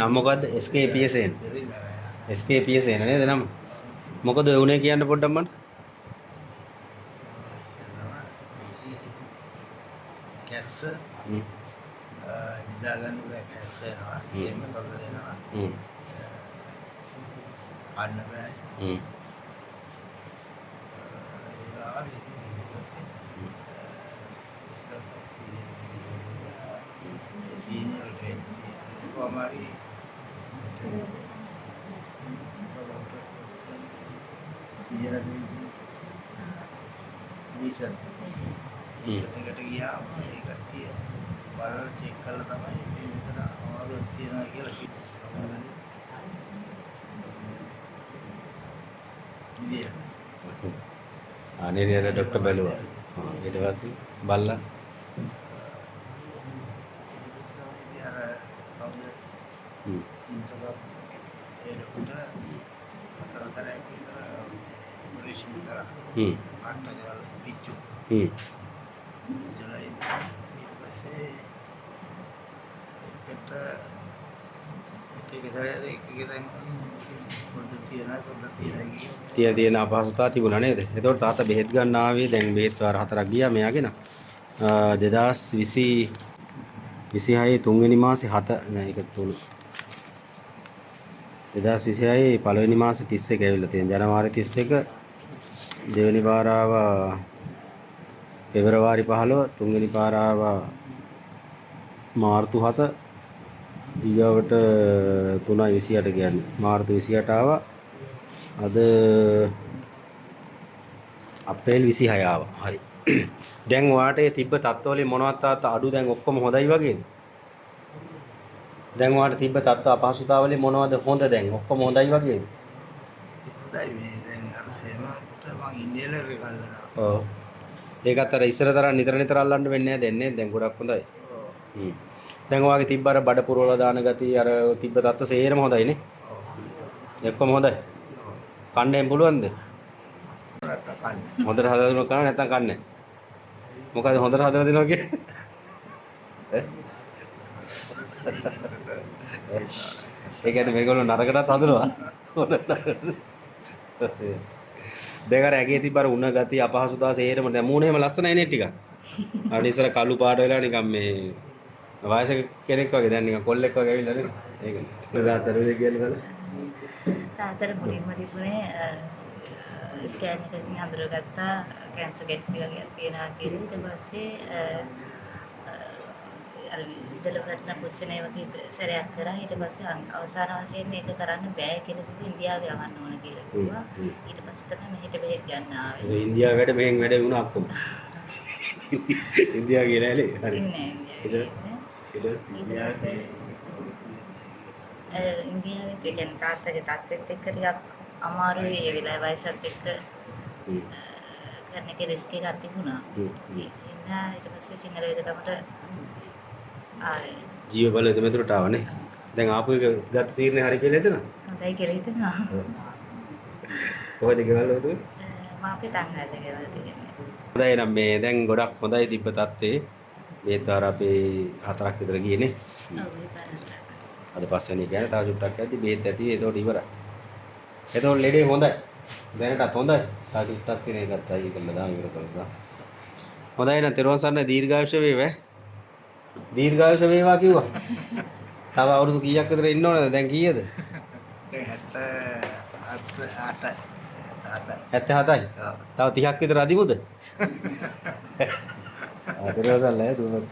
නම මොකද්ද? SKPSN. SKPSN නේද නම? මොකද ඔය උනේ කියන්න පොඩ්ඩක් මට. කැස්ස නිදා ගන්න බෑ කැස්ස එනවා සේම තද වෙනවා අන්න බෑ ඒ ආවේ ඉතින් ඊට පස්සේ දවසක් සීනියර් වෙන්නේ කොමාරි ඊසන් එකට ගියාම ඒ කට්ටිය බලලා චෙක් කරලා තමයි මේ මෙතන අමාරුවක් තියෙනවා කියලා කිව්වා. අනේ නේද ડોක්ටර් බැලුවා. ඊට පස්සේ බල්ලා අර කවුද? ඉන්ටර්වල් ඒ ડોක්ටර් අතරතරයක් විතර ඔපරේෂන් කරා. පාටකල් පිච්චු. ජුලයි ඊට පස්සේ එකට තියෙන අපහසුතාව තිබුණා නේද? එතකොට තාත්තා බෙහෙත් ගන්න ආවේ දැන් බෙහෙත් වාර 4ක් ගියා මෙයාගෙන 2020 26 3 වෙනි මාසේ 7 නෑ ඒක 3 2026 පළවෙනි මාසේ 31 ඇවිල්ලා තියෙන ජනවාරි 31 දෙවෙනි පාර ආවා පෙබරවාරි 15 තුන්වෙනි පාර ආවා මාර්තු 7 ඊගාවට 3/28 කියන්නේ මාර්තු 28 ආවා අද අප්‍රේල් 26 ආවා හරි දැන් ඔයාට ඒ තිබ්බ තත්ත්වවලින් මොනවත් තාත්ත අඩු දැන් ඔක්කොම හොඳයි වගේද දැන් ඔයාට තිබ්බ තත්ත්ව අපහසුතාවවලින් මොනවද හොඳ දැන් ඔක්කොම හොඳයි වගේද හොඳයි මේ දැන් අර සේමට මං ඉන්හෙලර් එක අල්ලනවා ඔව් ඒකත් අර ඉස්සර තරම් නිතර අල්ලන්න වෙන්නේ නැහැ දැන් දැන් ගොඩක් හොඳයි දැන් ඔයාගේ තිබ්බ අර බඩ පුරවලා දාන ගතිය අර තිබ්බ තත්ත්ව සේරම හොඳයි නේ එක්කම හොඳයි කන්නේම් පුළුවන්ද හොඳට හදලා දෙනවා කන්න නැත්නම් කන්නේ මොකද හොඳට හදලා දෙනවා කියන්නේ ඒ කියන්නේ මේගොල්ලෝ නරකටත් හදනවා හොඳට දැන් අර ඇගේ තිබ්බ අර උණ ගතිය අපහසුතාව සේරම දැන් මූණේම ලස්සනයි නේ ටිකක් අර ඉස්සර කළු පාට වෙලා නිකන් මේ වයසක කෙනෙක් වගේ දැන් නිකන් කොල්ලෙක් වගේ ඇවිල්ලා නේද ඒකනේ දාතරුවේ කියන්නේ බලන්න තාත්තට මුලින්ම තිබුණේ ස්කෑන් එකකින් හඳුනගත්තා කැන්සර් ගැටි වගේ තියෙනවා කියලා ඊට පස්සේ අර ඉදල කරන පුච්චනේ වගේ සැරයක් කරා ඊට පස්සේ අවසාන වශයෙන් මේක කරන්න බෑ කියලා කිව්ව ඉන්දියාවේ යවන්න ඕන කියලා කිව්වා ඊට පස්සේ තමයි මෙහෙට බෙහෙත් ගන්න ආවේ ඒ ඉන්දියාවට මෙහෙන් වැඩ වුණා ඔක්කොම ඉන්දියාව කියලා ඇලේ හරි ඉන්දියාවේ කියන්නේ තාත්තගේ තාත්තෙත් එක්ක ටිකක් අමාරුයි ඒ වෙලාවේ වයසත් එක්ක කරන එක රිස්ක් එකක් තිබුණා. ඊට පස්සේ සිංහල වේදකමට ආවේ. ජීව බලය දෙමෙතුරට ආවනේ. දැන් ආපු එක ගත තීරණේ හරි කියලා හිතනවා. හොඳයි කියලා හිතනවා. කොහෙද ගෙවල් වලද? මාපේ තංගාද ගෙවල් තියෙන්නේ. හොඳයි නම් මේ දැන් ගොඩක් හොඳයි තිබ්බ තත්ත්වේ. මේතර අපේ 4ක් විතර ගියනේ. ඔව් අද පස්වෙනි කියන්නේ තව චුට්ටක් ඇද්දි බෙහෙත් ඇති ඒතකොට ඉවරයි. ඒතකොට ලෙඩේ හොඳයි. දැනටත් හොඳයි. තව චුට්ටක් තියෙන එකත් අයි කරලා දාන්න ඉවර කරලා. හොඳයි නම් තෙරුවන් සරණයි දීර්ඝායුෂ වේවා. දීර්ඝායුෂ වේවා කිව්වා. තව අවුරුදු කීයක් විතර ඉන්න ඕනද? දැන් කීයද? දැන් 78යි. 77යි. තව 30ක් විතර අදිමුද? ආ තෙරුවන් සරණයි සුවපත්.